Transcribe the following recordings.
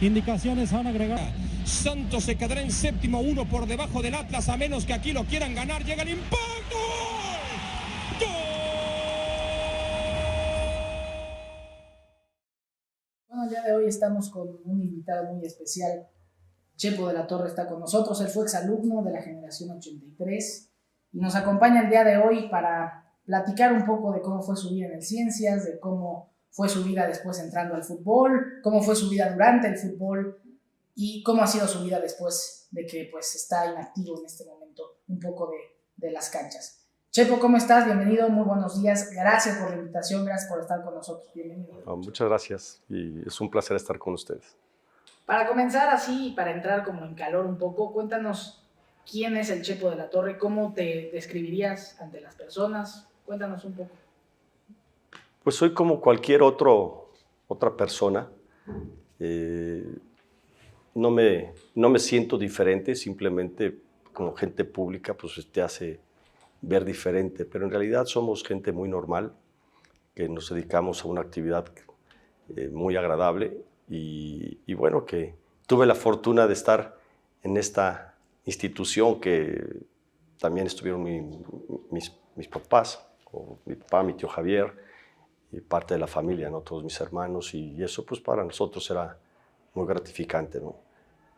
Indicaciones han agregado. Santos se quedará en séptimo, 1 por debajo del Atlas, a menos que aquí lo quieran ganar. Llega el impacto. ¡Gol! Bueno, el día de hoy estamos con un invitado muy especial. Chepo de la Torre está con nosotros. Él fue exalumno de la generación 83 y nos acompaña el día de hoy para platicar un poco de cómo fue su vida en el Ciencias, de cómo fue su vida después entrando al fútbol, cómo fue su vida durante el fútbol y cómo ha sido su vida después de que pues está inactivo en este momento un poco de las canchas. Chepo, ¿cómo estás? Bienvenido, muy buenos días. Gracias por la invitación, gracias por estar con nosotros. Bienvenido. Muchas gracias y es un placer estar con ustedes. Para comenzar así, para entrar como en calor un poco, cuéntanos quién es el Chepo de la Torre, cómo te describirías ante las personas, cuéntanos un poco. Pues soy como cualquier otra persona. No me siento diferente, simplemente como gente pública pues te hace ver diferente, pero en realidad somos gente muy normal, que nos dedicamos a una actividad muy agradable y bueno, que tuve la fortuna de estar en esta institución que también estuvieron mis papás, o mi papá, mi tío Javier, y parte de la familia, ¿no? Todos mis hermanos, y eso pues para nosotros era muy gratificante, ¿no?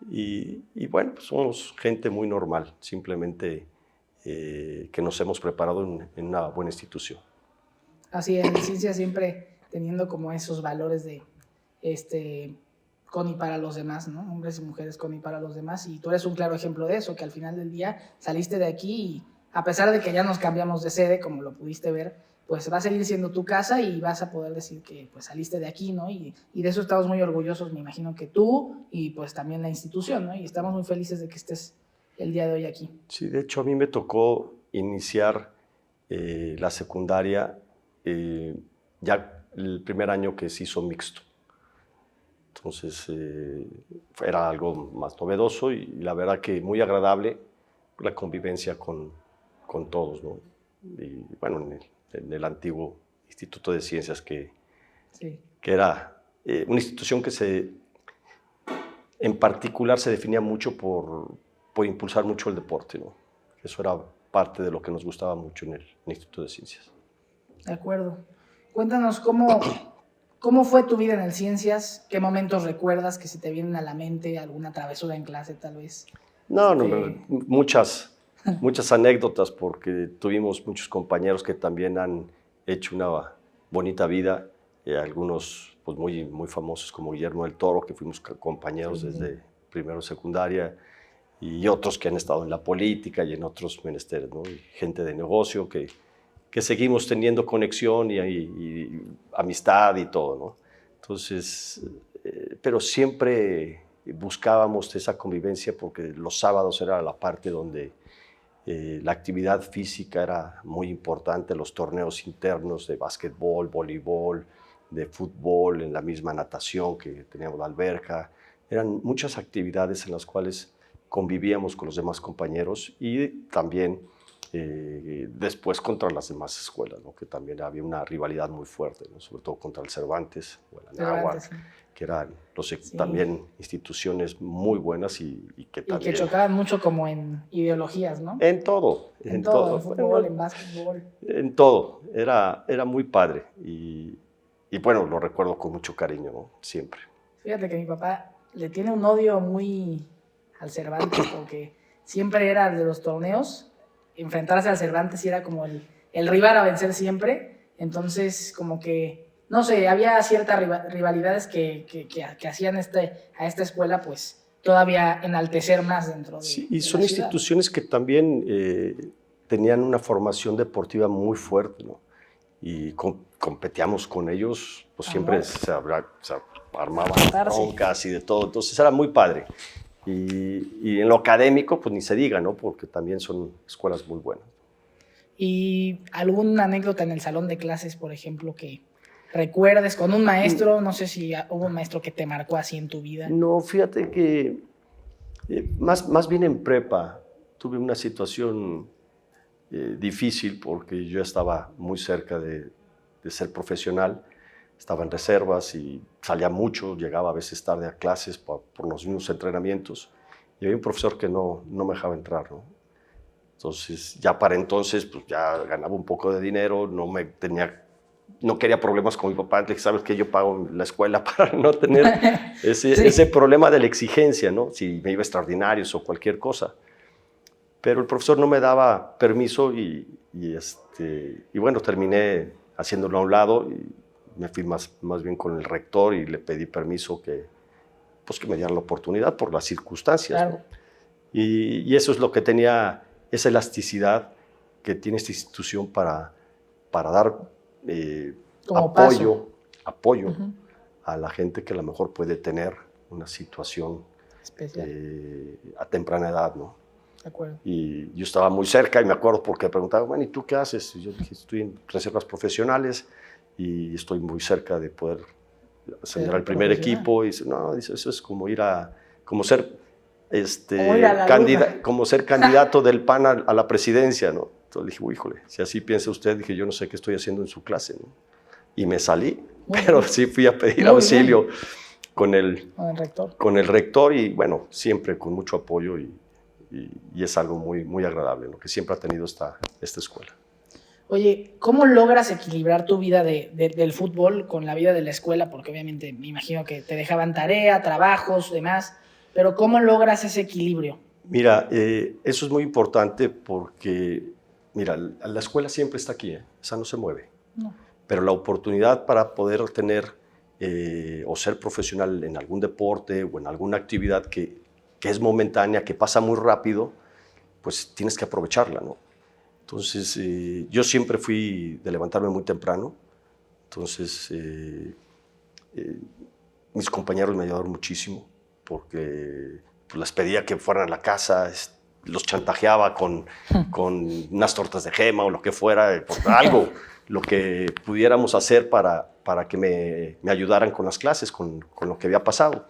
Y bueno, pues somos gente muy normal, simplemente que nos hemos preparado en una buena institución. Así es, en ciencia siempre teniendo como esos valores de con y para los demás, ¿no? Hombres y mujeres con y para los demás, y tú eres un claro ejemplo de eso, que al final del día saliste de aquí y a pesar de que ya nos cambiamos de sede, como lo pudiste ver, pues va a seguir siendo tu casa y vas a poder decir que pues saliste de aquí, ¿no? Y de eso estamos muy orgullosos, me imagino que tú y pues también la institución, ¿no? Y estamos muy felices de que estés el día de hoy aquí. Sí, de hecho a mí me tocó iniciar la secundaria ya el primer año que se hizo mixto. Entonces era algo más novedoso y la verdad que muy agradable la convivencia con todos, ¿no? Y bueno, en el antiguo Instituto de Ciencias que era una institución que en particular se definía mucho por impulsar mucho el deporte, ¿no? Eso era parte de lo que nos gustaba mucho en el Instituto de Ciencias. De acuerdo. Cuéntanos cómo fue tu vida en el Ciencias, qué momentos recuerdas que se te vienen a la mente, alguna travesura en clase tal vez. No, muchas anécdotas porque tuvimos muchos compañeros que también han hecho una bonita vida, algunos pues muy famosos como Guillermo del Toro, que fuimos compañeros desde primero secundaria, y otros que han estado en la política y en otros menesteres, ¿no? Y gente de negocio que seguimos teniendo conexión y amistad y todo, ¿no? Entonces, pero siempre buscábamos esa convivencia porque los sábados era la parte donde la actividad física era muy importante, los torneos internos de básquetbol, voleibol, de fútbol, en la misma natación que teníamos la alberca. Eran muchas actividades en las cuales convivíamos con los demás compañeros y también después contra las demás escuelas, ¿no? Que también había una rivalidad muy fuerte, ¿no? Sobre todo contra el Cervantes o el Anáhuac, que eran también instituciones muy buenas y que también... Y que chocaban mucho como en ideologías, ¿no? En todo. En todo, en fútbol, en básquetbol. En todo, era muy padre y bueno, lo recuerdo con mucho cariño, ¿no? Siempre. Fíjate que mi papá le tiene un odio muy al Cervantes porque siempre era de los torneos, enfrentarse al Cervantes y era como el rival a vencer siempre, entonces como que, no sé, había ciertas rivalidades que hacían a esta escuela pues todavía enaltecer más dentro de Sí, y son instituciones que también tenían una formación deportiva muy fuerte, ¿no? Y competíamos con ellos, pues siempre se armaban broncas y de todo, entonces era muy padre. Y en lo académico, pues ni se diga, ¿no? Porque también son escuelas muy buenas. ¿Y alguna anécdota en el salón de clases, por ejemplo, que recuerdes con un maestro? No sé si hubo un maestro que te marcó así en tu vida. No, fíjate que más bien en prepa tuve una situación difícil porque yo estaba muy cerca de ser profesional, estaba en reservas y salía mucho, llegaba a veces tarde a clases por los mismos entrenamientos. Y había un profesor que no me dejaba entrar, ¿no? Entonces, ya para entonces, pues ya ganaba un poco de dinero, no quería problemas con mi papá. Le dije, ¿sabes qué? Yo pago la escuela para no tener ese problema de la exigencia, ¿no? Si me iba a extraordinarios o cualquier cosa. Pero el profesor no me daba permiso y bueno, terminé haciéndolo a un lado y me fui más bien con el rector y le pedí permiso que me diera la oportunidad por las circunstancias. Claro. ¿No? Y eso es lo que tenía, esa elasticidad que tiene esta institución para dar apoyo a la gente que a lo mejor puede tener una situación a temprana edad, ¿no? De acuerdo. Y yo estaba muy cerca y me acuerdo porque preguntaban, bueno, ¿y tú qué haces? Y yo dije, estoy en reservas profesionales y estoy muy cerca de poder ascender al primer equipo. Y dice, no, dice, eso es como ser candidato del PAN a la presidencia, ¿no? Entonces dije, híjole, si así piensa usted, dije, yo no sé qué estoy haciendo en su clase, ¿no? Y me salí, pero sí fui a pedir auxilio con el rector y bueno, siempre con mucho apoyo y es algo muy, muy agradable, ¿no? Que siempre ha tenido esta escuela. Oye, ¿cómo logras equilibrar tu vida del fútbol con la vida de la escuela? Porque obviamente me imagino que te dejaban tarea, trabajos, demás, pero ¿cómo logras ese equilibrio? Mira, eso es muy importante porque, mira, la escuela siempre está aquí, esa no se mueve. No. Pero la oportunidad para poder tener o ser profesional en algún deporte o en alguna actividad que es momentánea, que pasa muy rápido, pues tienes que aprovecharla, ¿no? Entonces, yo siempre fui de levantarme muy temprano, entonces mis compañeros me ayudaron muchísimo porque pues, les pedía que fueran a la casa, los chantajeaba con unas tortas de gema o lo que fuera, algo, lo que pudiéramos hacer para que me ayudaran con las clases, con lo que había pasado.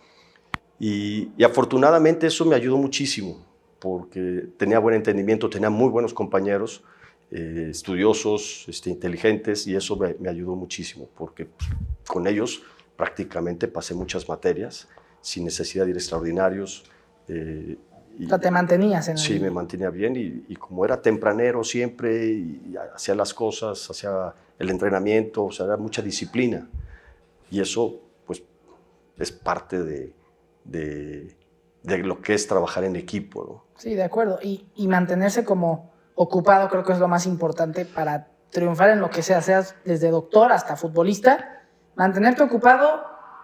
Y afortunadamente eso me ayudó muchísimo porque tenía buen entendimiento, tenía muy buenos compañeros, estudiosos, inteligentes, y eso me ayudó muchísimo porque pues, con ellos prácticamente pasé muchas materias sin necesidad de ir a extraordinarios. O sea, te mantenías en Sí, me mantenía bien y como era tempranero siempre y hacía las cosas, hacía el entrenamiento, o sea, era mucha disciplina y eso pues es parte de lo que es trabajar en equipo, ¿no? Sí, de acuerdo. Y mantenerse como ocupado creo que es lo más importante para triunfar en lo que sea, seas desde doctor hasta futbolista. Mantenerte ocupado,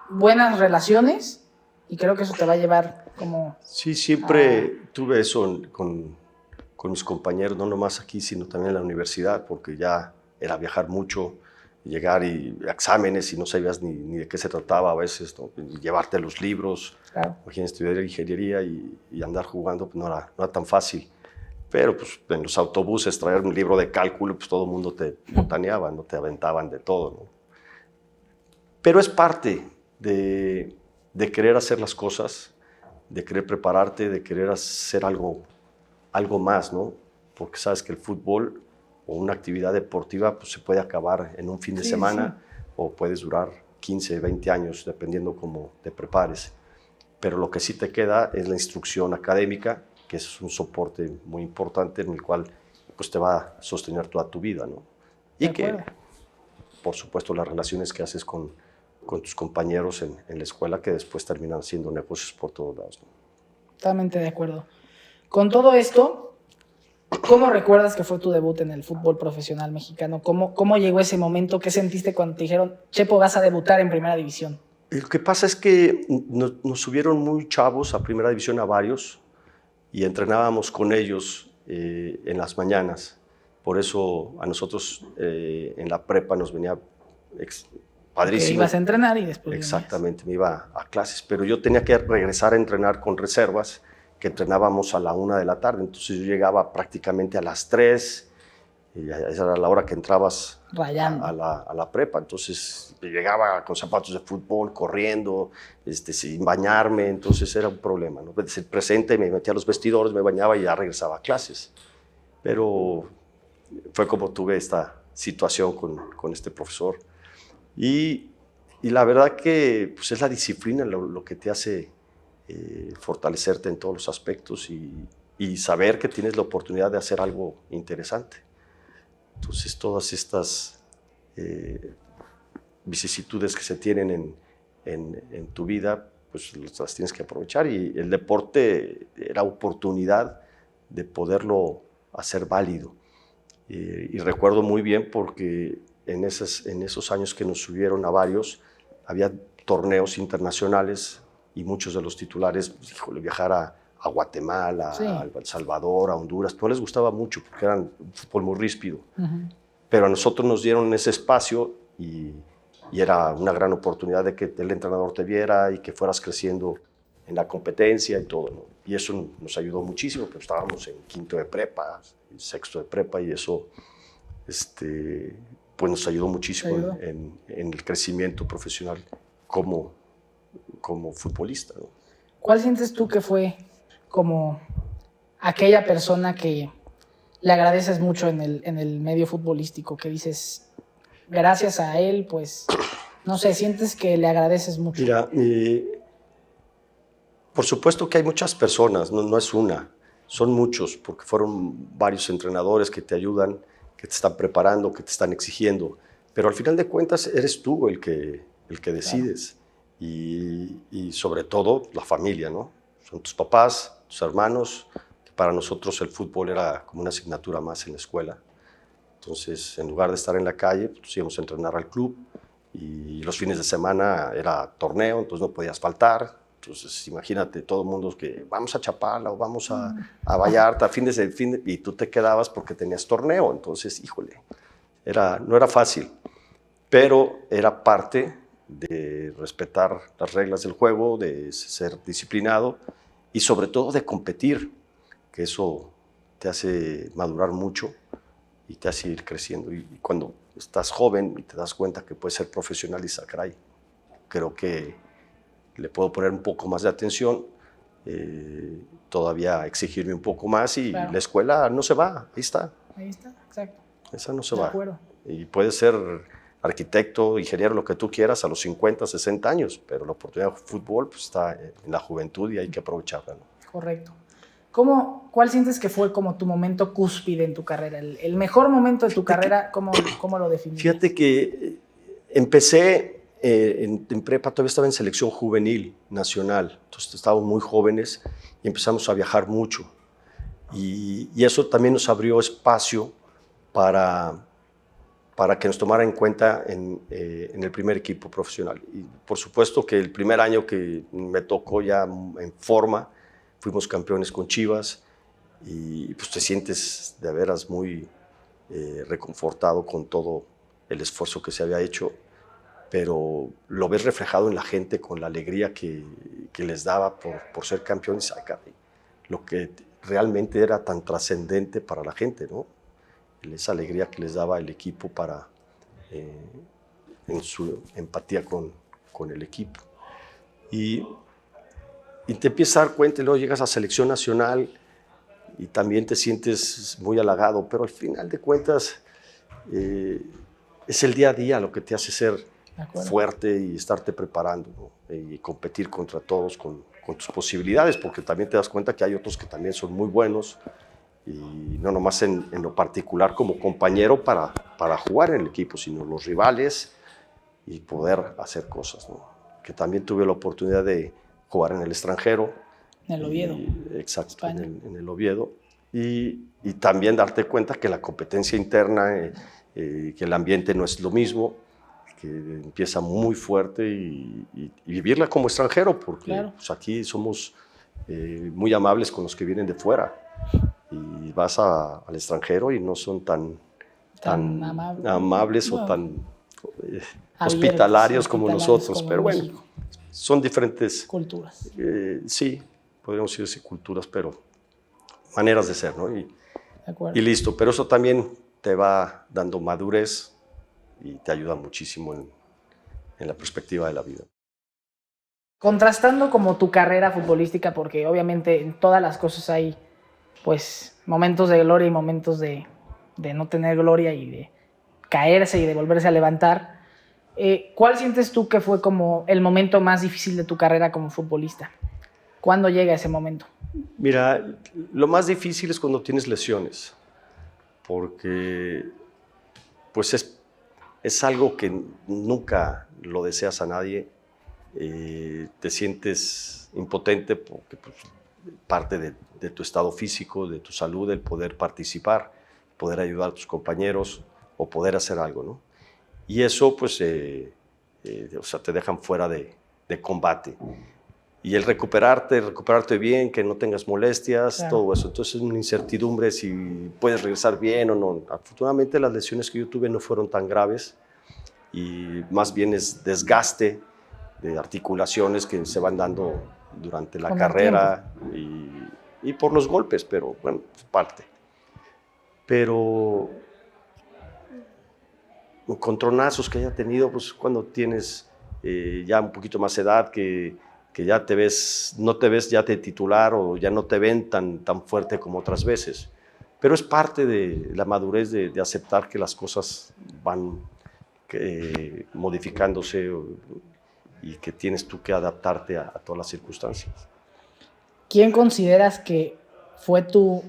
buenas relaciones, y creo que eso te va a llevar como... Sí, siempre tuve eso con mis compañeros, no nomás aquí, sino también en la universidad, porque ya era viajar mucho, llegar y exámenes y no sabías ni de qué se trataba a veces, ¿no? Llevarte los libros, claro. Imagínate estudiar ingeniería y andar jugando, pues no era tan fácil. Pero pues, en los autobuses traer un libro de cálculo, pues todo el mundo te botaneaba, ¿no? Te aventaban de todo, ¿no? Pero es parte de querer hacer las cosas, de querer prepararte, de querer hacer algo más, ¿no? Porque sabes que el fútbol o una actividad deportiva pues, se puede acabar en un fin de semana o puedes durar 15, 20 años, dependiendo cómo te prepares. Pero lo que sí te queda es la instrucción académica, que es un soporte muy importante en el cual pues, te va a sostener toda tu vida, ¿no? Y que, por supuesto, las relaciones que haces con tus compañeros en la escuela, que después terminan siendo negocios por todos lados, ¿no? Totalmente de acuerdo. Con todo esto, ¿cómo recuerdas que fue tu debut en el fútbol profesional mexicano? ¿Cómo llegó ese momento? ¿Qué sentiste cuando te dijeron, Chepo, vas a debutar en Primera División? Lo que pasa es que nos subieron muy chavos a Primera División a varios y entrenábamos con ellos en las mañanas. Por eso a nosotros en la prepa nos venía padrísimo. Que ibas a entrenar y después... Exactamente, me iba a clases, pero yo tenía que regresar a entrenar con reservas, que entrenábamos a la 1 de la tarde, entonces yo llegaba prácticamente a las 3, y esa era la hora que entrabas a la prepa, entonces llegaba con zapatos de fútbol, corriendo, sin bañarme, entonces era un problema, ¿no? Ser presente, me metía a los vestidores, me bañaba y ya regresaba a clases. Pero fue como tuve esta situación con este profesor. Y la verdad que pues, es la disciplina lo que te hace fortalecerte en todos los aspectos y saber que tienes la oportunidad de hacer algo interesante. Entonces, todas estas vicisitudes que se tienen en tu vida, pues las tienes que aprovechar, y el deporte era oportunidad de poderlo hacer válido. Y recuerdo muy bien porque en esos años que nos subieron a varios, había torneos internacionales y muchos de los titulares, viajar a Guatemala, Sí. a El Salvador, a Honduras, no les gustaba mucho porque eran un fútbol muy ríspido. Pero a nosotros nos dieron ese espacio y era una gran oportunidad de que el entrenador te viera y que fueras creciendo en la competencia y todo, ¿no? Y eso nos ayudó muchísimo, pero estábamos en quinto de prepa, sexto de prepa, y eso pues nos ayudó muchísimo en el crecimiento profesional como futbolista, ¿no? ¿Cuál sientes tú que fue como aquella persona que le agradeces mucho en el medio futbolístico, que dices, gracias a él, pues, no sé, sientes que le agradeces mucho? Mira, por supuesto que hay muchas personas, no es una, son muchos, porque fueron varios entrenadores que te ayudan, que te están preparando, que te están exigiendo, pero al final de cuentas eres tú el que decides. Claro. Y sobre todo la familia, ¿no? Son tus papás, tus hermanos, que para nosotros el fútbol era como una asignatura más en la escuela. Entonces, en lugar de estar en la calle, pues íbamos a entrenar al club, y los fines de semana era torneo, entonces no podías faltar. Entonces, imagínate, todo el mundo que vamos a Chapala o vamos a Vallarta, y tú te quedabas porque tenías torneo. Entonces, híjole, no era fácil, pero era parte de respetar las reglas del juego, de ser disciplinado y sobre todo de competir, que eso te hace madurar mucho y te hace ir creciendo. Y cuando estás joven y te das cuenta que puedes ser profesional, y caray, creo que le puedo poner un poco más de atención, todavía exigirme un poco más, y claro, la escuela no se va, ahí está. Ahí está, exacto. Esa no se de va. Acuerdo. Y puedes ser arquitecto, ingeniero, lo que tú quieras a los 50, 60 años, pero la oportunidad de fútbol pues, está en la juventud y hay que aprovecharla, ¿no? Correcto. ¿Cuál sientes que fue como tu momento cúspide en tu carrera? El mejor momento de tu carrera, ¿cómo lo definirías? Fíjate que empecé en prepa, todavía estaba en selección juvenil nacional, entonces estábamos muy jóvenes y empezamos a viajar mucho. Y eso también nos abrió espacio para que nos tomara en cuenta en el primer equipo profesional. Y por supuesto que el primer año que me tocó ya en forma, fuimos campeones con Chivas, y pues te sientes de veras muy reconfortado con todo el esfuerzo que se había hecho, pero lo ves reflejado en la gente con la alegría que les daba por ser campeones. Ay, caray, lo que realmente era tan trascendente para la gente, ¿no? Esa alegría que les daba el equipo en su empatía con el equipo. Y te empiezas a dar cuenta, y luego llegas a selección nacional y también te sientes muy halagado, pero al final de cuentas es el día a día lo que te hace ser fuerte y estarte preparando, ¿no? Y competir contra todos con tus posibilidades, porque también te das cuenta que hay otros que también son muy buenos, y no nomás en lo particular como compañero para jugar en el equipo, sino los rivales y poder hacer cosas, ¿no? Que también tuve la oportunidad de jugar en el extranjero. En el Oviedo. Exacto, en el Oviedo. Y también darte cuenta que la competencia interna, que el ambiente no es lo mismo, que empieza muy fuerte, y vivirla como extranjero, porque claro, pues aquí somos muy amables con los que vienen de fuera. Y vas al extranjero y no son tan amables o tan hospitalarios como nosotros, como pero bueno, México. Son diferentes culturas. Sí, podríamos decir culturas, pero maneras de ser, ¿no? Y listo, pero eso también te va dando madurez y te ayuda muchísimo en la perspectiva de la vida. Contrastando como tu carrera futbolística, porque obviamente en todas las cosas hay pues momentos de gloria y momentos de no tener gloria y de caerse y de volverse a levantar. ¿Cuál sientes tú que fue como el momento más difícil de tu carrera como futbolista? ¿Cuándo llega ese momento? Mira, lo más difícil es cuando tienes lesiones, porque pues es algo que nunca lo deseas a nadie. Te sientes impotente porque pues, parte de tu estado físico, de tu salud, el poder participar, poder ayudar a tus compañeros o poder hacer algo, ¿no? Y eso pues o sea, te dejan fuera de combate. Y el recuperarte bien, que no tengas molestias, claro, todo eso. Entonces es una incertidumbre si puedes regresar bien o no. Afortunadamente las lesiones que yo tuve no fueron tan graves y más bien es desgaste de articulaciones que se van dando durante la carrera y por los golpes, pero bueno, es parte. Pero encontronazos que haya tenido, pues cuando tienes ya un poquito más edad, que ya te ves, no te ves ya de titular o ya no te ven tan fuerte como otras veces. Pero es parte de la madurez de aceptar que las cosas van modificándose y que tienes tú que adaptarte a todas las circunstancias. ¿Quién consideras que fue tu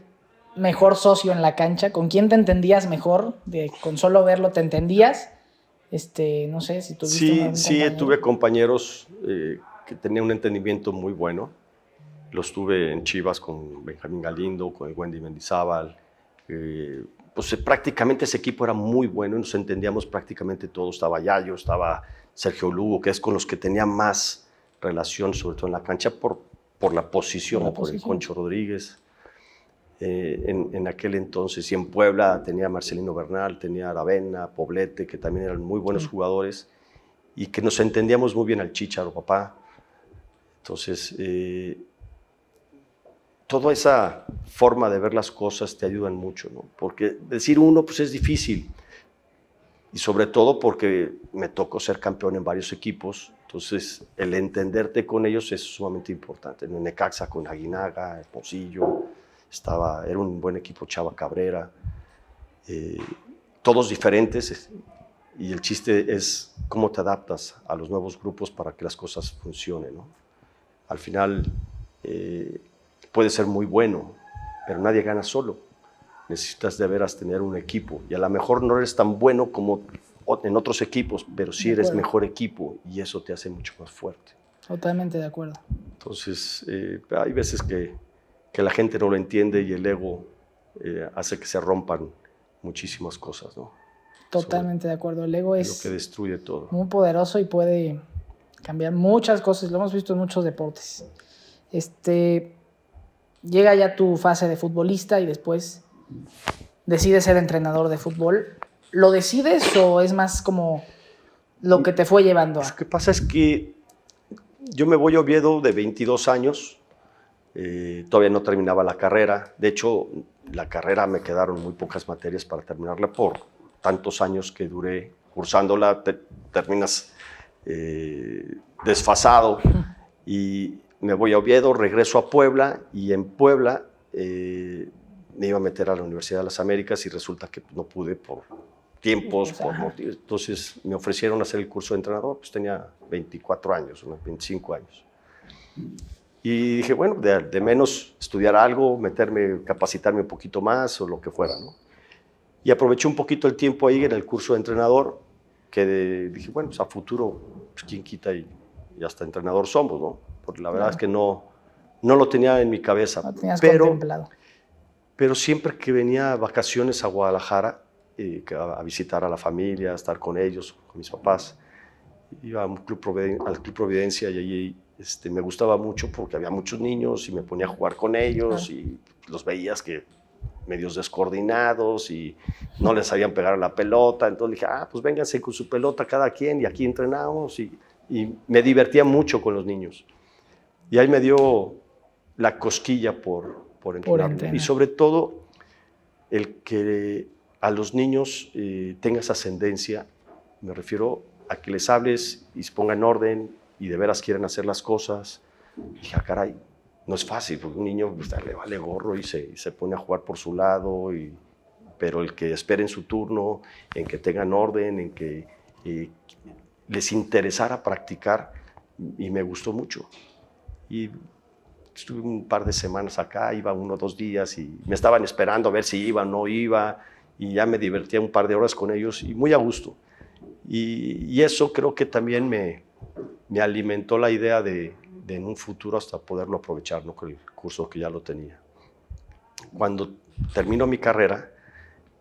mejor socio en la cancha? ¿Con quién te entendías mejor? ¿Con solo verlo te entendías? No sé si tuviste Sí, tuve compañeros que tenían un entendimiento muy bueno. Los tuve en Chivas con Benjamín Galindo, con el Wendy Mendizábal. Pues prácticamente ese equipo era muy bueno y nos entendíamos prácticamente todos. Estaba Yayo, estaba Sergio Lugo, que es con los que tenía más relación, sobre todo en la cancha, por la posición, por el Concho Rodríguez. En aquel entonces, y en Puebla tenía Marcelino Bernal, tenía Aravena, Poblete, que también eran muy buenos jugadores y que nos entendíamos muy bien al Chícharo, papá. Entonces, toda esa forma de ver las cosas te ayudan mucho, ¿no? Porque decir uno pues es difícil y sobre todo porque me tocó ser campeón en varios equipos, entonces el entenderte con ellos es sumamente importante. En Necaxa con Aguinaga, Hermosillo, era un buen equipo, Chava Cabrera, todos diferentes, y el chiste es cómo te adaptas a los nuevos grupos para que las cosas funcionen, ¿no? Al final puede ser muy bueno, pero nadie gana solo. Necesitas de veras tener un equipo, y a lo mejor no eres tan bueno como en otros equipos, pero sí eres mejor equipo, y eso te hace mucho más fuerte. Totalmente de acuerdo. Entonces, hay veces que la gente no lo entiende y el ego hace que se rompan muchísimas cosas, ¿no? Totalmente de acuerdo. El ego es lo que destruye todo. Muy poderoso y puede cambiar muchas cosas. Lo hemos visto en muchos deportes. Llega ya tu fase de futbolista y después decides ser entrenador de fútbol. ¿Lo decides o es más como lo que te fue llevando a...? Lo que pasa es que yo me voy a Oviedo de 22 años. Todavía no terminaba la carrera. De hecho, la carrera me quedaron muy pocas materias para terminarla por tantos años que duré cursándola. Terminas desfasado y me voy a Oviedo, regreso a Puebla y en Puebla me iba a meter a la Universidad de las Américas y resulta que no pude por tiempos, por motivos. Entonces me ofrecieron hacer el curso de entrenador, pues tenía 24 años, unos 25 años. Y dije, bueno, de menos estudiar algo, capacitarme un poquito más o lo que fuera, ¿no? Y aproveché un poquito el tiempo ahí en el curso de entrenador, que dije, bueno, pues a futuro, pues quién quita y hasta entrenador somos, ¿no? Porque la verdad es que no lo tenía en mi cabeza. No tenías contemplado. Pero siempre que venía a vacaciones a Guadalajara, a visitar a la familia, a estar con ellos, con mis papás, iba al Club Providencia y allí me gustaba mucho porque había muchos niños y me ponía a jugar con ellos y los veías que medios descoordinados y no les sabían pegar a la pelota. Entonces dije, pues vénganse con su pelota cada quien y aquí entrenamos y me divertía mucho con los niños. Y ahí me dio la cosquilla por entrenar. Y sobre todo el que a los niños tengas ascendencia, me refiero a que les hables y se pongan en orden y de veras quieren hacer las cosas. Y dije, caray, no es fácil, porque un niño pues, le vale gorro y se pone a jugar por su lado, pero el que esperen su turno, en que tengan orden, en que les interesara practicar y me gustó mucho. Y estuve un par de semanas acá, iba 1 o 2 días y me estaban esperando a ver si iba o no iba y ya me divertía un par de horas con ellos y muy a gusto. Y eso creo que también me alimentó la idea de en un futuro hasta poderlo aprovechar, ¿no? Con el curso que ya lo tenía. Cuando terminó mi carrera,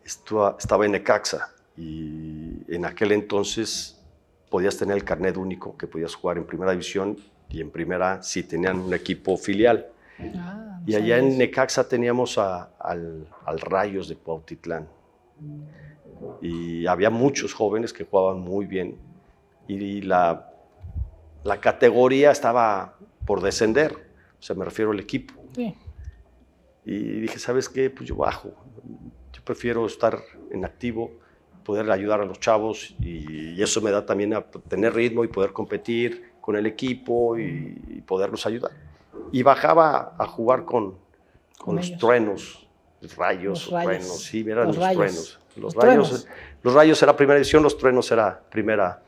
estaba en Necaxa y en aquel entonces podías tener el carnet único, que podías jugar en primera división y en primera si tenían un equipo filial. Y allá en Necaxa teníamos al Rayos de Cuautitlán. Y había muchos jóvenes que jugaban muy bien y la categoría estaba por descender, o sea, me refiero al equipo. Sí. Y dije, ¿sabes qué? Pues yo bajo. Yo prefiero estar en activo, poder ayudar a los chavos y eso me da también a tener ritmo y poder competir con el equipo y poderlos ayudar. Y bajaba a jugar con los truenos, truenos, sí, eran los truenos. Los Rayos era primera división, los Truenos era primera.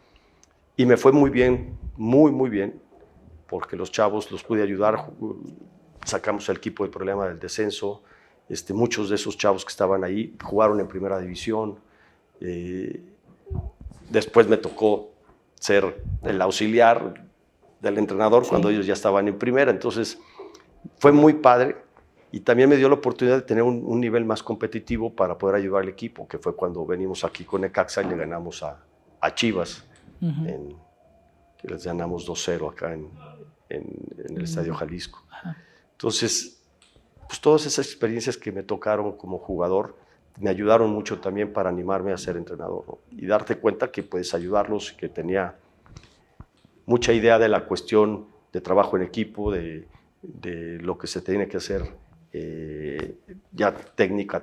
Y me fue muy bien, muy bien, porque los chavos los pude ayudar, sacamos el equipo del problema del descenso. Muchos de esos chavos que estaban ahí jugaron en primera división. Después me tocó ser el auxiliar del entrenador cuando ellos ya estaban en primera. Entonces fue muy padre y también me dio la oportunidad de tener un nivel más competitivo para poder ayudar al equipo, que fue cuando venimos aquí con Necaxa y le ganamos a Chivas. Que les ganamos 2-0 acá en el Estadio Jalisco. Entonces, pues todas esas experiencias que me tocaron como jugador me ayudaron mucho también para animarme a ser entrenador, ¿no? Y darte cuenta que puedes ayudarlos, que tenía mucha idea de la cuestión de trabajo en equipo, de lo que se tiene que hacer ya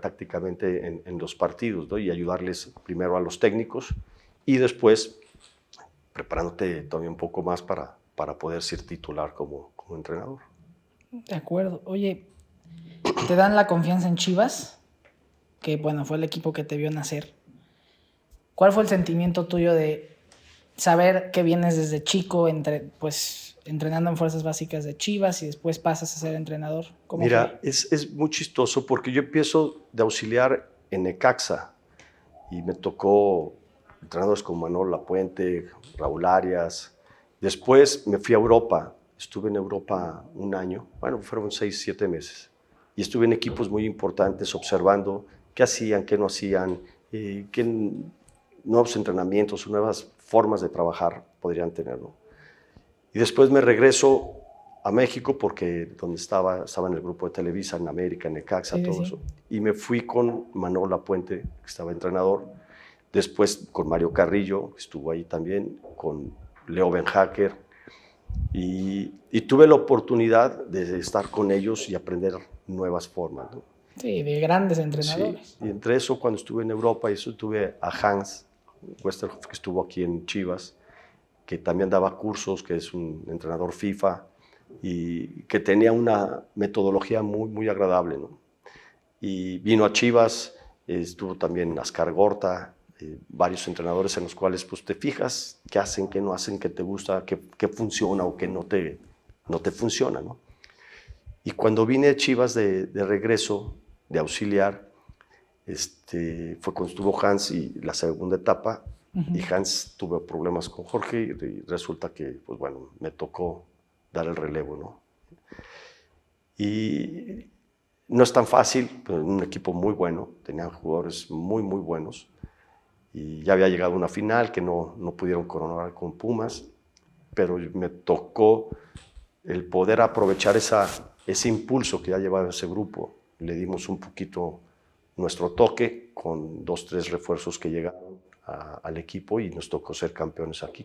tácticamente en los partidos, ¿no? Y ayudarles primero a los técnicos y después preparándote todavía un poco más para poder ser titular como entrenador. De acuerdo. Oye, ¿te dan la confianza en Chivas? Que bueno, fue el equipo que te vio nacer. ¿Cuál fue el sentimiento tuyo de saber que vienes desde chico entrenando en fuerzas básicas de Chivas y después pasas a ser entrenador? Mira, es muy chistoso porque yo empiezo de auxiliar en Necaxa y me tocó entrenadores como Manolo Lapuente, Raúl Arias. Después me fui a Europa, estuve en Europa 1 año, bueno, fueron 6, 7 meses. Y estuve en equipos muy importantes observando qué hacían, qué no hacían, qué nuevos entrenamientos, nuevas formas de trabajar podrían tener, ¿no? Y después me regreso a México porque donde estaba en el grupo de Televisa, en América, en Necaxa, todo eso. Y me fui con Manolo Lapuente, que estaba entrenador. Después con Mario Carrillo, que estuvo ahí también, con Leo Benhacker. Y tuve la oportunidad de estar con ellos y aprender nuevas formas, ¿no? Sí, de grandes entrenadores. Sí. Y entre eso, cuando estuve en Europa, tuve a Hans Westerhoff, que estuvo aquí en Chivas, que también daba cursos, que es un entrenador FIFA, y que tenía una metodología muy agradable, ¿no? Y vino a Chivas, estuvo también Ascar Gorta, varios entrenadores en los cuales pues, te fijas qué hacen, qué no hacen, qué te gusta, qué funciona o qué no te funciona, ¿no? Y cuando vine a Chivas de regreso, de auxiliar, fue cuando estuvo Hans y la segunda etapa, y Hans tuvo problemas con Jorge y resulta que, pues bueno, me tocó dar el relevo, ¿no? Y no es tan fácil, pero un equipo muy bueno, tenían jugadores muy buenos, y ya había llegado a una final que no pudieron coronar con Pumas, pero me tocó el poder aprovechar ese impulso que ya llevaba ese grupo. Le dimos un poquito nuestro toque con 2, 3 refuerzos que llegaron al equipo y nos tocó ser campeones aquí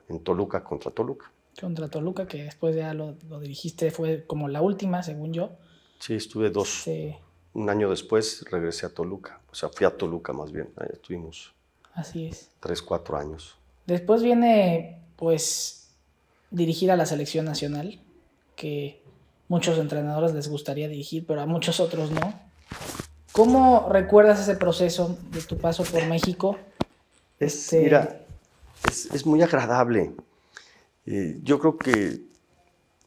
en Toluca contra Toluca. Contra Toluca, que después ya lo dirigiste, fue como la última, según yo. Sí, estuve 2. Un año después regresé a Toluca, o sea, fui a Toluca más bien, ahí estuvimos. Así es. 3, 4 años. Después viene, pues, dirigir a la selección nacional, que muchos entrenadores les gustaría dirigir, pero a muchos otros no. ¿Cómo recuerdas ese proceso de tu paso por México? Mira, es muy agradable. Yo creo que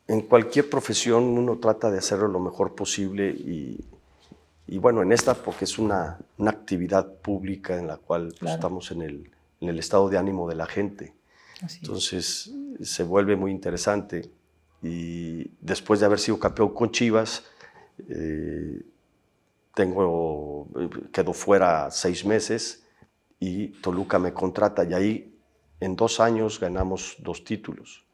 en cualquier profesión uno trata de hacerlo lo mejor posible y bueno, en esta porque es una actividad pública en la cual pues, estamos en el estado de ánimo de la gente. Entonces se vuelve muy interesante y después de haber sido campeón con Chivas, quedo fuera 6 meses y Toluca me contrata y ahí en 2 años ganamos 2 títulos.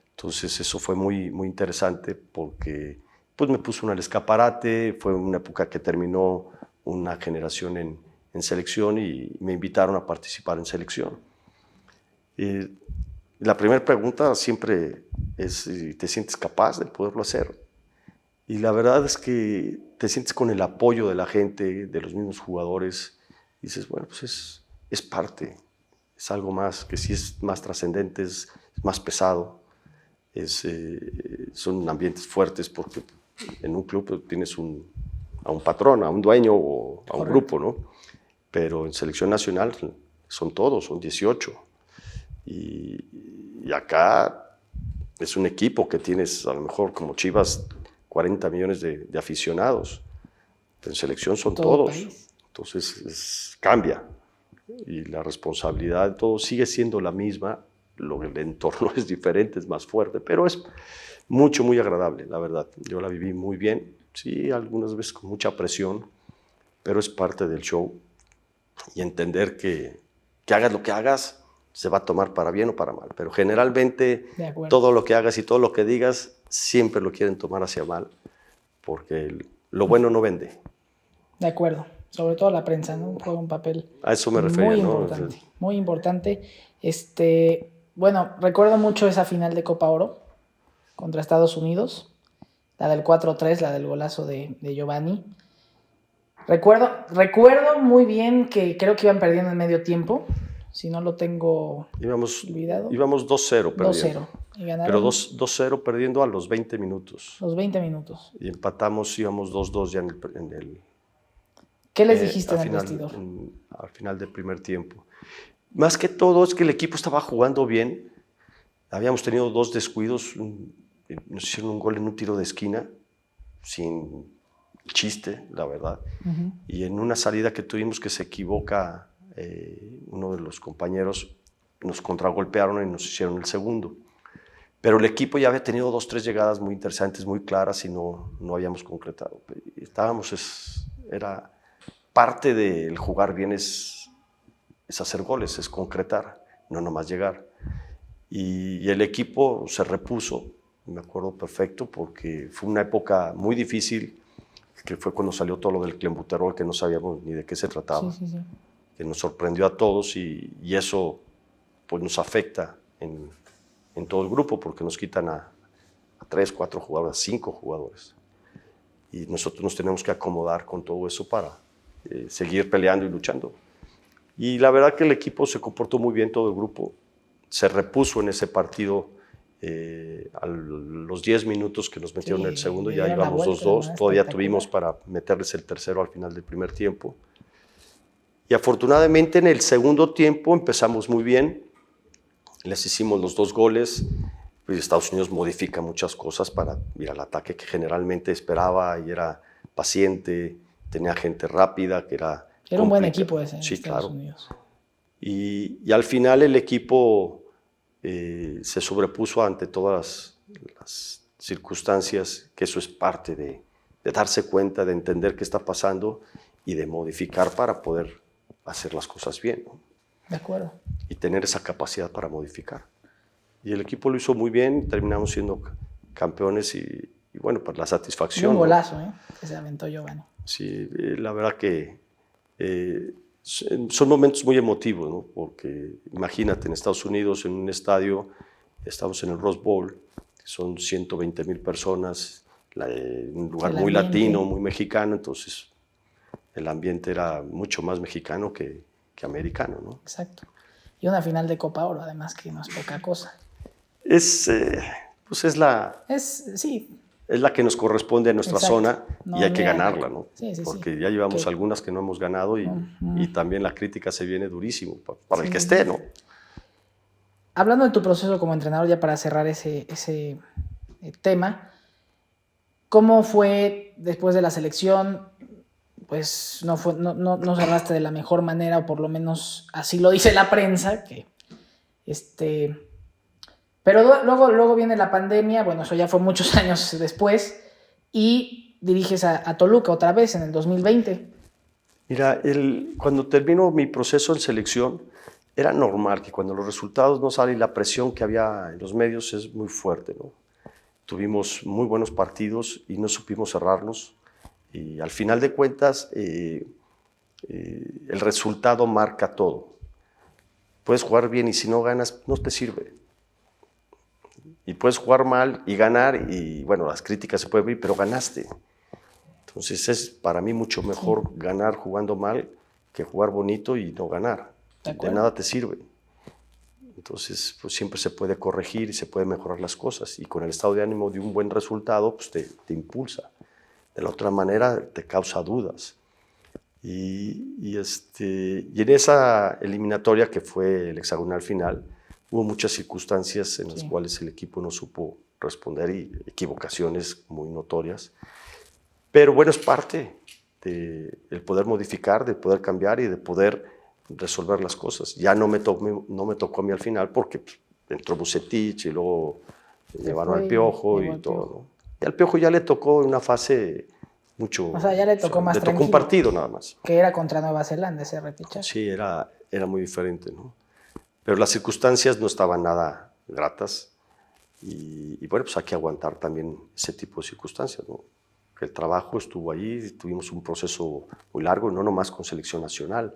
Entonces eso fue muy, muy interesante porque pues, me puso en el escaparate, fue una época que terminó una generación en selección y me invitaron a participar en selección. La primera pregunta siempre es si te sientes capaz de poderlo hacer. Y la verdad es que te sientes con el apoyo de la gente, de los mismos jugadores, y dices, bueno, pues es parte, es algo más, que sí es más trascendente, es más pesado, son ambientes fuertes porque en un club tienes a un patrón, a un dueño o a un grupo, ¿no? Pero en selección nacional son todos, son 18. Y acá es un equipo que tienes, a lo mejor como Chivas, 40 millones de aficionados. En selección son todos. Entonces cambia. Y la responsabilidad de todo sigue siendo la misma. El entorno es diferente, es más fuerte, pero es muy agradable, la verdad. Yo la viví muy bien. Sí, algunas veces con mucha presión, pero es parte del show. Y entender que hagas lo que hagas, se va a tomar para bien o para mal. Pero generalmente todo lo que hagas y todo lo que digas, siempre lo quieren tomar hacia mal, porque lo bueno no vende. De acuerdo. Sobre todo la prensa, ¿no? Juega un papel a eso me refería, muy ¿no? importante, muy importante. Bueno, recuerdo mucho esa final de Copa Oro contra Estados Unidos, la del 4-3, la del golazo de Giovanni. Recuerdo muy bien que creo que iban perdiendo en medio tiempo, si no lo tengo olvidado. Íbamos 2-0 perdiendo. 2-0. Y ganaron, pero 2-0 perdiendo a los 20 minutos. Los 20 minutos. Y empatamos, íbamos 2-2 ya en el ¿Qué les dijiste en el vestidor? Al final del primer tiempo. Más que todo es que el equipo estaba jugando bien. Habíamos tenido 2 descuidos. Nos hicieron un gol en un tiro de esquina, sin chiste, la verdad. Uh-huh. Y en una salida que tuvimos que se equivoca uno de los compañeros, nos contragolpearon y nos hicieron el segundo. Pero el equipo ya había tenido 2, 3 llegadas muy interesantes, muy claras y no habíamos concretado. Era parte del jugar bien es hacer goles, es concretar, no nomás llegar. Y el equipo se repuso, me acuerdo perfecto, porque fue una época muy difícil, que fue cuando salió todo lo del clenbuterol, que no sabíamos ni de qué se trataba, sí. Que nos sorprendió a todos y eso pues, nos afecta en todo el grupo, porque nos quitan a 3, 4 jugadores, a 5 jugadores. Y nosotros nos tenemos que acomodar con todo eso para seguir peleando y luchando. Y la verdad que el equipo se comportó muy bien, todo el grupo. Se repuso en ese partido a los 10 minutos que nos metieron el segundo, ya íbamos 2-2. Todavía tuvimos para meterles el tercero al final del primer tiempo. Y afortunadamente en el segundo tiempo empezamos muy bien. Les hicimos los 2 goles. Pues Estados Unidos modifica muchas cosas para ir al ataque que generalmente esperaba y era paciente, tenía gente rápida, que era un buen equipo ese. Sí, Estados claro. Unidos. Y al final el equipo se sobrepuso ante todas las circunstancias, que eso es parte de darse cuenta, de entender qué está pasando y de modificar para poder hacer las cosas bien, ¿no? De acuerdo. Y tener esa capacidad para modificar. Y el equipo lo hizo muy bien, terminamos siendo campeones y bueno, pues la satisfacción. Un golazo, ¿no? Que se aventó Giovanni. Sí, la verdad que son momentos muy emotivos, ¿no? Porque imagínate, en Estados Unidos, en un estadio, estamos en el Rose Bowl, son 120,000 personas, un lugar muy latino, muy mexicano, entonces el ambiente era mucho más mexicano que americano, ¿no? Exacto. Y una final de Copa Oro, además, que no es poca cosa. Pues es la que nos corresponde a nuestra zona y hay que ganarla, ¿no? Sí, porque ya llevamos algunas que no hemos ganado y también la crítica se viene durísimo para el que esté, ¿no? hablando de tu proceso como entrenador, ya para cerrar ese tema, ¿cómo fue después de la selección? Pues no cerraste de la mejor manera, o por lo menos así lo dice la prensa, pero luego viene la pandemia, bueno, eso ya fue muchos años después, y diriges a Toluca otra vez en el 2020. Mira, cuando terminó mi proceso en selección, era normal que cuando los resultados no salen, la presión que había en los medios es muy fuerte, ¿no? Tuvimos muy buenos partidos y no supimos cerrarlos. Y al final de cuentas, el resultado marca todo. Puedes jugar bien y si no ganas, no te sirve. Y puedes jugar mal y ganar, y bueno, las críticas se pueden ver, pero ganaste. Entonces es para mí mucho mejor ganar jugando mal que jugar bonito y no ganar. De nada te sirve. Entonces pues siempre se puede corregir y se puede mejorar las cosas. Y con el estado de ánimo de un buen resultado, pues te impulsa. De la otra manera te causa dudas. Y en esa eliminatoria que fue el hexagonal final, hubo muchas circunstancias en las cuales el equipo no supo responder y equivocaciones muy notorias. Pero bueno, es parte del poder modificar, de poder cambiar y de poder resolver las cosas. Ya no me tocó a mí al final porque entró Vucetich y luego llevaron al Piojo y todo, ¿no? Y al Piojo ya le tocó una fase mucho... O sea, ya le tocó más tranquilo. Le tocó un partido nada más. Que era contra Nueva Zelanda ese repechaje. Sí, era muy diferente, ¿no? Pero las circunstancias no estaban nada gratas y bueno, pues hay que aguantar también ese tipo de circunstancias, ¿no? El trabajo estuvo ahí, tuvimos un proceso muy largo, no nomás con selección nacional.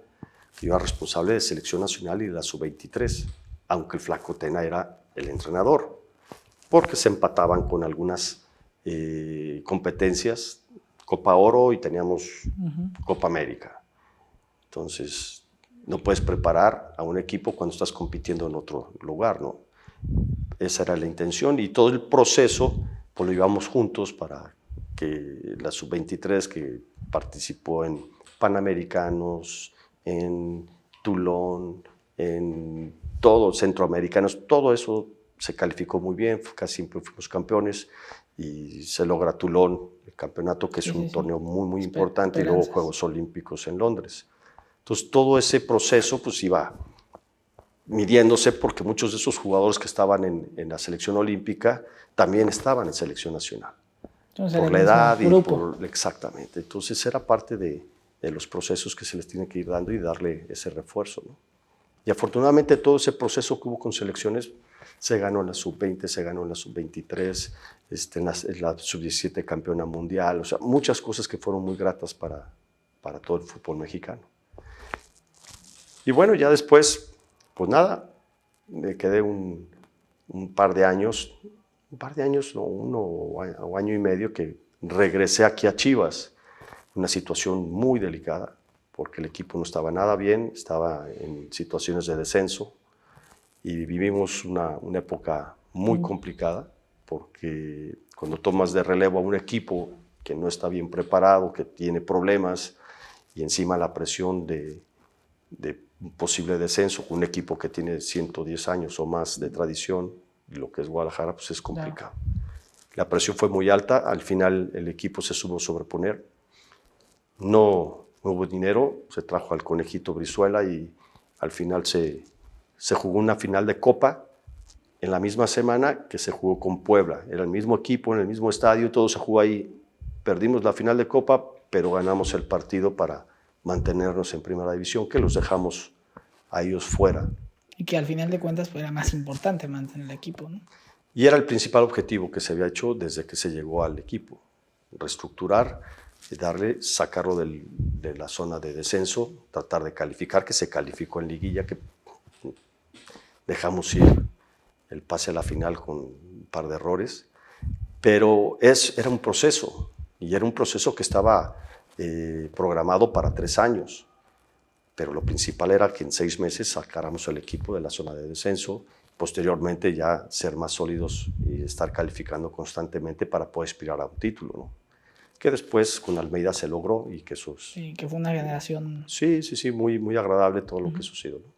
Yo era responsable de selección nacional y de la sub-23, aunque el Flaco Tena era el entrenador, porque se empataban con algunas competencias, Copa Oro y teníamos Copa América. Entonces, no puedes preparar a un equipo cuando estás compitiendo en otro lugar, ¿no? Esa era la intención y todo el proceso pues lo llevamos juntos para que la sub-23 que participó en Panamericanos, en Toulon, en todos centroamericanos, todo eso se calificó muy bien, casi siempre fuimos campeones y se logra Toulon, el campeonato que es un torneo muy importante, y luego Juegos Olímpicos en Londres. Entonces todo ese proceso pues iba midiéndose porque muchos de esos jugadores que estaban en la selección olímpica también estaban en selección nacional. Entonces, por la edad y por, exactamente. Entonces era parte de los procesos que se les tiene que ir dando y darle ese refuerzo, ¿no? Y afortunadamente todo ese proceso que hubo con selecciones se ganó en la sub-20, se ganó en la sub-23, en la sub-17 campeona mundial, o sea, muchas cosas que fueron muy gratas para todo el fútbol mexicano. Y bueno, ya después, pues nada, me quedé un par de años, no, uno o año y medio que regresé aquí a Chivas, una situación muy delicada, porque el equipo no estaba nada bien, estaba en situaciones de descenso y vivimos una época muy complicada, porque cuando tomas de relevo a un equipo que no está bien preparado, que tiene problemas y encima la presión de un posible descenso, un equipo que tiene 110 años o más de tradición, lo que es Guadalajara, pues es complicado. La presión fue muy alta, al final el equipo se supo sobreponer, no hubo dinero, se trajo al Conejito Brizuela y al final se jugó una final de Copa en la misma semana que se jugó con Puebla. Era el mismo equipo, en el mismo estadio, todo se jugó ahí. Perdimos la final de Copa, pero ganamos el partido para mantenernos en Primera División, que los dejamos a ellos fuera. Y que al final de cuentas pues, era más importante mantener el equipo, ¿no? Y era el principal objetivo que se había hecho desde que se llegó al equipo. Reestructurar, sacarlo de la zona de descenso, tratar de calificar, que se calificó en liguilla, que dejamos ir el pase a la final con un par de errores, pero era un proceso, y era un proceso que estaba programado para 3 años, pero lo principal era que en 6 meses sacáramos el equipo de la zona de descenso, posteriormente ya ser más sólidos y estar calificando constantemente para poder aspirar a un título, ¿no? Que después con Almeida se logró y que esos... Sí, que fue una generación... Sí, muy agradable todo lo que sucedió, ¿no?